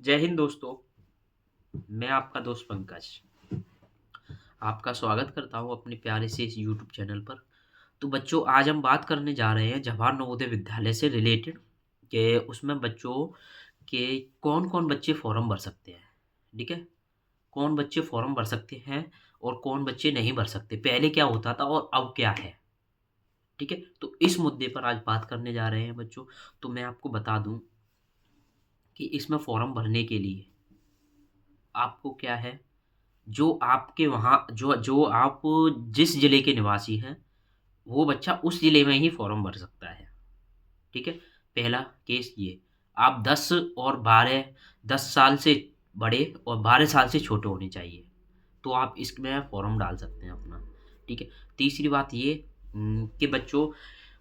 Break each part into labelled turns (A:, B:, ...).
A: जय हिंद दोस्तों। मैं आपका दोस्त पंकज आपका स्वागत करता हूँ अपने प्यारे से इस यूट्यूब चैनल पर। तो बच्चों, आज हम बात करने जा रहे हैं जवाहर नवोदय विद्यालय से रिलेटेड कि उसमें बच्चों के कौन कौन बच्चे फॉर्म भर सकते हैं। ठीक है, कौन बच्चे फॉर्म भर सकते हैं और कौन बच्चे नहीं भर सकते, पहले क्या होता था और अब क्या है। ठीक है, तो इस मुद्दे पर आज बात करने जा रहे हैं बच्चों। तो मैं आपको बता दूं कि इसमें फॉर्म भरने के लिए आपको क्या है, जो आपके वहाँ जो जो आप जिस ज़िले के निवासी हैं, वो बच्चा उस ज़िले में ही फ़ॉर्म भर सकता है। ठीक है? पहला केस ये, आप 10 और 12 10 साल से बड़े और 12 साल से छोटे होने चाहिए, तो आप इसमें फ़ॉर्म डाल सकते हैं अपना। ठीक है? तीसरी बात ये कि बच्चों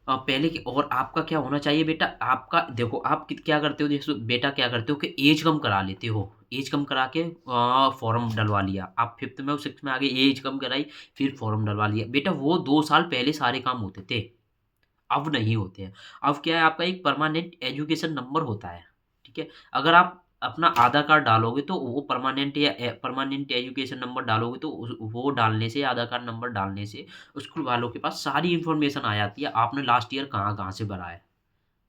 A: पहले की और आपका क्या होना चाहिए बेटा, आपका देखो आप क्या करते हो, जैसे बेटा क्या करते हो कि एज कम करा लेते हो। एज कम करा के फॉर्म डलवा लिया, आप फिफ्थ में और सिक्स में आ गए, एज कम कराई, फिर फॉर्म डलवा लिया। बेटा वो 2 साल पहले सारे काम होते थे, अब नहीं होते हैं। अब क्या है, आपका एक परमानेंट एजुकेशन नंबर होता है। ठीक है, अगर आप अपना आधार कार्ड डालोगे तो वो परमानेंट या परमानेंट एजुकेशन नंबर डालोगे तो वो डालने से, आधार कार्ड नंबर डालने से स्कूल वालों के पास सारी इन्फॉर्मेशन आ जाती है, आपने लास्ट ईयर कहाँ कहाँ से भरा है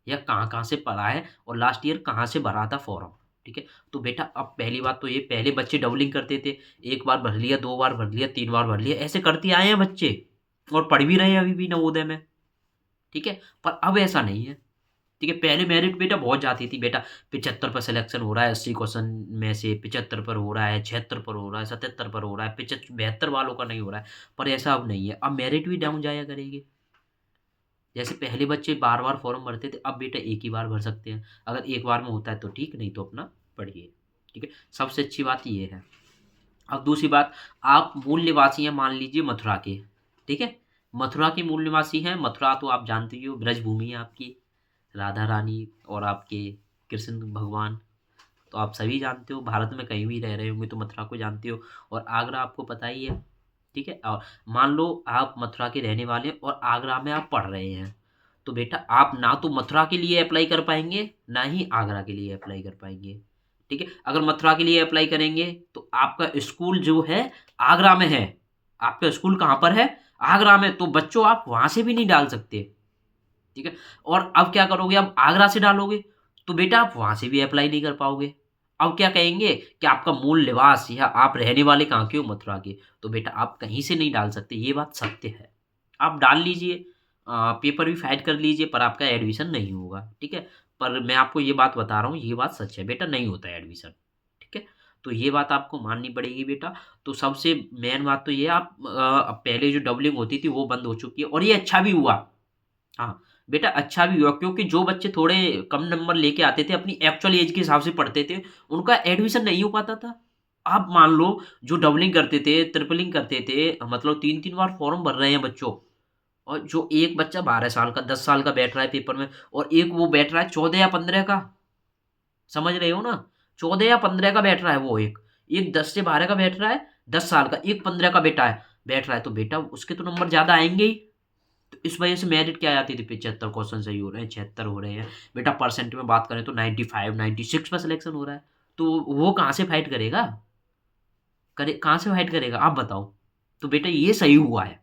A: या कहाँ कहाँ से पढ़ा है और लास्ट ईयर कहाँ से भरा था फॉर्म। ठीक है, तो बेटा अब पहली बात तो ये, पहले बच्चे डबलिंग करते थे, एक बार भर लिया, 2 बार भर लिया, 3 बार भर लिया, ऐसे करते आए हैं बच्चे और पढ़ भी रहे हैं अभी भी नवोदय में। ठीक है, पर अब ऐसा नहीं है। ठीक है, पहले मेरिट बेटा बहुत जाती थी बेटा, 75 पर सिलेक्शन हो रहा है, 80 क्वेश्चन में से 75 पर हो रहा है, 76 पर हो रहा है, 77 पर हो रहा है, 72 वालों का नहीं हो रहा है। पर ऐसा अब नहीं है, अब मेरिट भी डाउन जाया करेगी। जैसे पहले बच्चे बार बार फॉर्म भरते थे, अब बेटा एक ही बार भर सकते हैं। अगर एक बार में होता है तो ठीक, नहीं तो अपना पढ़िए। ठीक है, सबसे अच्छी बात ये है। अब दूसरी बात, आप मूल निवासी हैं मान लीजिए मथुरा के। ठीक है, मथुरा के मूल निवासी हैं, मथुरा तो आप जानते ही हो, ब्रज भूमि है आपकी, राधा रानी और आपके कृष्ण भगवान, तो आप सभी जानते हो, भारत में कहीं भी रह रहे होंगे तो मथुरा को जानते हो। और आगरा आपको पता ही है। ठीक है, और मान लो आप मथुरा के रहने वाले हैं और आगरा में आप पढ़ रहे हैं, तो बेटा आप ना तो मथुरा के लिए अप्लाई कर पाएंगे, ना ही आगरा के लिए अप्लाई कर पाएंगे। ठीक है, अगर मथुरा के लिए अप्लाई करेंगे तो आपका स्कूल जो है आगरा में है, आपका स्कूल कहाँ पर है, आगरा में, तो बच्चों आप वहां से भी नहीं डाल सकते। ठीक है, और अब क्या करोगे, अब आगरा से डालोगे तो बेटा आप वहां से भी अप्लाई नहीं कर पाओगे। अब क्या कहेंगे कि आपका मूल निवास या आप रहने वाले कहाँ के हो, मथुरा के, तो बेटा आप कहीं से नहीं डाल सकते, ये बात सत्य है। आप डाल लीजिए, पेपर भी फाइल कर लीजिए, पर आपका एडमिशन नहीं होगा। ठीक है, पर मैं आपको ये बात बता रहा हूँ, ये बात सच है बेटा, नहीं होता है एडमिशन। ठीक है, तो ये बात आपको माननी पड़ेगी बेटा। तो सबसे मेन बात तो ये है, आप पहले जो डबलिंग होती थी वो बंद हो चुकी है और ये अच्छा भी हुआ। हाँ, बेटा अच्छा भी हुआ, क्योंकि जो बच्चे थोड़े कम नंबर लेके आते थे, अपनी एक्चुअल एज के हिसाब से पढ़ते थे, उनका एडमिशन नहीं हो पाता था। आप मान लो, जो डबलिंग करते थे, ट्रिपलिंग करते थे, मतलब 3-3 बार फॉर्म भर रहे हैं बच्चों, और जो एक बच्चा 12 साल का, 10 साल का बैठ रहा है पेपर में, और एक वो बैठ रहा है 14 या 15 का, समझ रहे हो ना? 14 या 15 का बैठ रहा है वो एक 10 से 12 का बैठ रहा है, 10 साल का, एक 15 का बेटा है बैठ रहा है, तो बेटा उसके तो नंबर ज़्यादा आएँगे ही। तो इस वजह से मेरिट क्या आती थी, 75 क्वेश्चन सही हो रहे हैं, 76 हो रहे हैं। बेटा परसेंट में बात करें तो 95 96 पर सिलेक्शन हो रहा है, तो वो कहाँ से फाइट करेगा, करे कहाँ से फाइट करेगा, आप बताओ। तो बेटा ये सही हुआ है,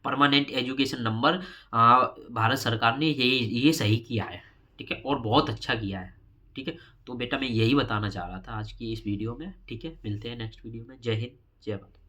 A: परमानेंट एजुकेशन नंबर भारत सरकार ने ये सही किया है। ठीक है, और बहुत अच्छा किया है। ठीक है, तो बेटा मैं यही बताना चाह रहा था आज की इस वीडियो में। ठीक है, मिलते हैं नेक्स्ट वीडियो में। जय हिंद, जय भारत।